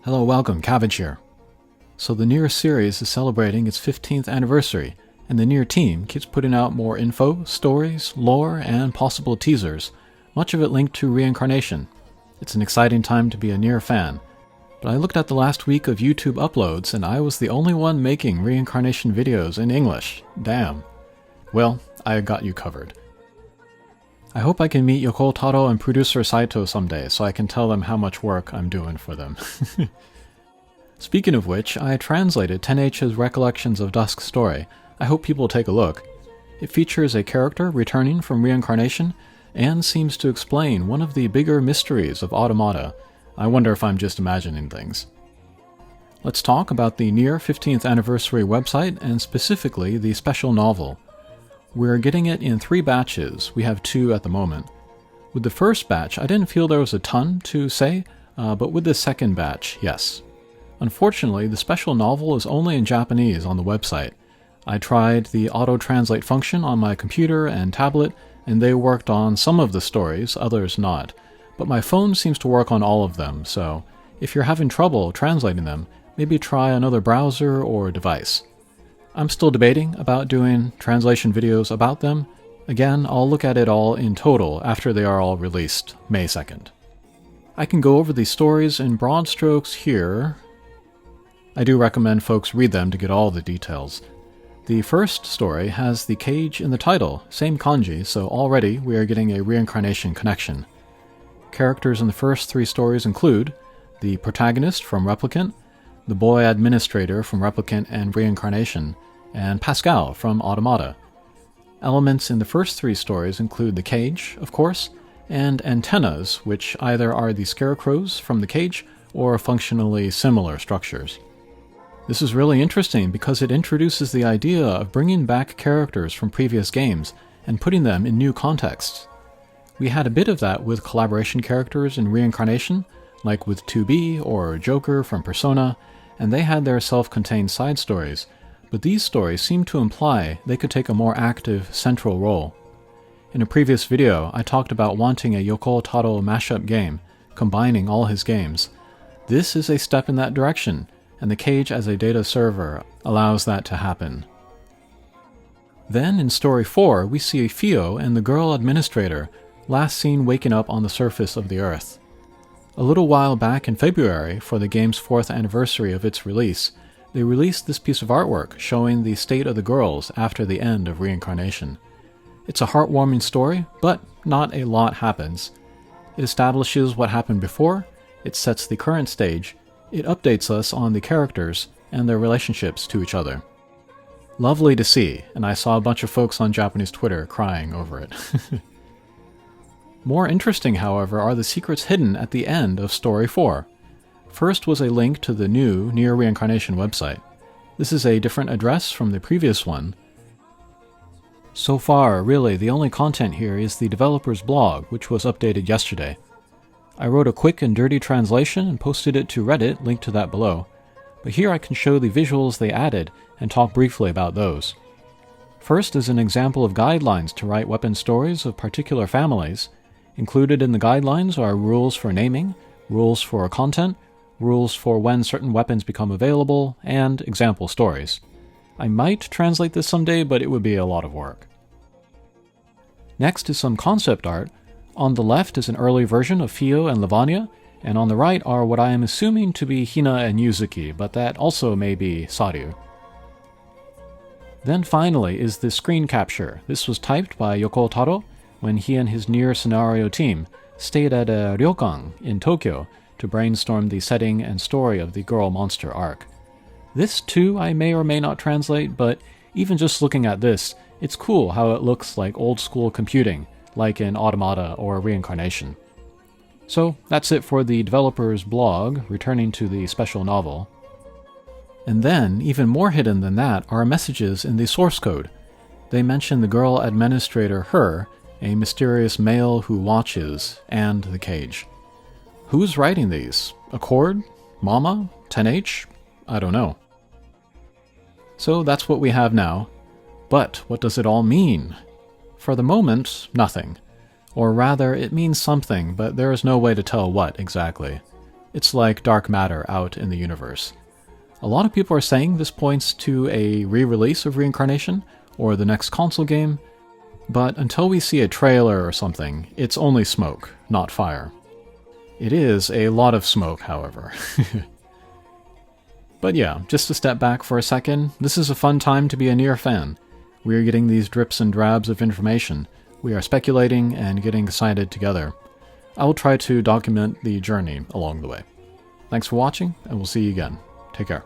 Hello, welcome, Cabbage here. So the Nier series is celebrating its 15th anniversary, and the Nier team keeps putting out more info, stories, lore, and possible teasers, much of it linked to Reincarnation. It's an exciting time to be a Nier fan, but I looked at the last week of YouTube uploads and I was the only one making Reincarnation videos in English. Damn. Well, I got you covered. I hope I can meet Yoko Taro and producer Saito someday so I can tell them how much work I'm doing for them. Speaking of which, I translated 10H's Recollections of Dusk's story. I hope people take a look. It features a character returning from Reincarnation and seems to explain one of the bigger mysteries of Automata. I wonder if I'm just imagining things. Let's talk about the Nier 15th anniversary website and specifically the special novel. We're getting it in 3 batches, we have 2 at the moment. With the first batch, I didn't feel there was a ton to say, but with the second batch, yes. Unfortunately, the special novel is only in Japanese on the website. I tried the auto-translate function on my computer and tablet, and they worked on some of the stories, others not. But my phone seems to work on all of them, so if you're having trouble translating them, maybe try another browser or device. I'm still debating about doing translation videos about them. Again, I'll look at it all in total after they are all released, May 2nd. I can go over these stories in broad strokes here. I do recommend folks read them to get all the details. The first story has the cage in the title, same kanji, so already we are getting a Reincarnation connection. Characters in the first 3 stories include the protagonist from Replicant, the boy administrator from Replicant and Reincarnation, and Pascal from Automata. Elements in the first 3 stories include the cage, of course, and antennas, which either are the scarecrows from the cage or functionally similar structures. This is really interesting because it introduces the idea of bringing back characters from previous games and putting them in new contexts. We had a bit of that with collaboration characters in Reincarnation, like with 2B or Joker from Persona, and they had their self-contained side stories, but these stories seem to imply they could take a more active central role. In a previous video, I talked about wanting a Yoko Taro mashup game, combining all his games. This is a step in that direction, and the cage as a data server allows that to happen. Then in Story 4, we see Fio and the girl administrator, last seen waking up on the surface of the Earth. A little while back in February, for the game's 4th anniversary of its release, they released this piece of artwork showing the state of the girls after the end of Reincarnation. It's a heartwarming story, but not a lot happens. It establishes what happened before, it sets the current stage, it updates us on the characters and their relationships to each other. Lovely to see, and I saw a bunch of folks on Japanese Twitter crying over it. More interesting, however, are the secrets hidden at the end of Story 4. First was a link to the new Nier Reincarnation website. This is a different address from the previous one. So far, really, the only content here is the developer's blog, which was updated yesterday. I wrote a quick and dirty translation and posted it to Reddit, linked to that below. But here I can show the visuals they added and talk briefly about those. First is an example of guidelines to write weapon stories of particular families. Included in the guidelines are rules for naming, rules for content, rules for when certain weapons become available, and example stories. I might translate this someday, but it would be a lot of work. Next is some concept art. On the left is an early version of Fio and Lavanya, and on the right are what I am assuming to be Hina and Yuzuki, but that also may be Saryu. Then finally is the screen capture. This was typed by Yoko Taro when he and his Nier scenario team stayed at a ryokan in Tokyo to brainstorm the setting and story of the Girl Monster arc. This too I may or may not translate, but even just looking at this, it's cool how it looks like old school computing, like in Automata or Reincarnation. So that's it for the developer's blog, returning to the special novel. And then, even more hidden than that, are messages in the source code. They mention the girl administrator Her, a mysterious male who watches, and the cage. Who's writing these? Accord? Mama? 10H? I don't know. So that's what we have now. But what does it all mean? For the moment, nothing. Or rather, it means something, but there is no way to tell what exactly. It's like dark matter out in the universe. A lot of people are saying this points to a re-release of Reincarnation, or the next console game, but until we see a trailer or something, it's only smoke, not fire. It is a lot of smoke, however. But yeah, just to step back for a second, this is a fun time to be a Nier fan. We are getting these drips and drabs of information. We are speculating and getting excited together. I will try to document the journey along the way. Thanks for watching, and we'll see you again. Take care.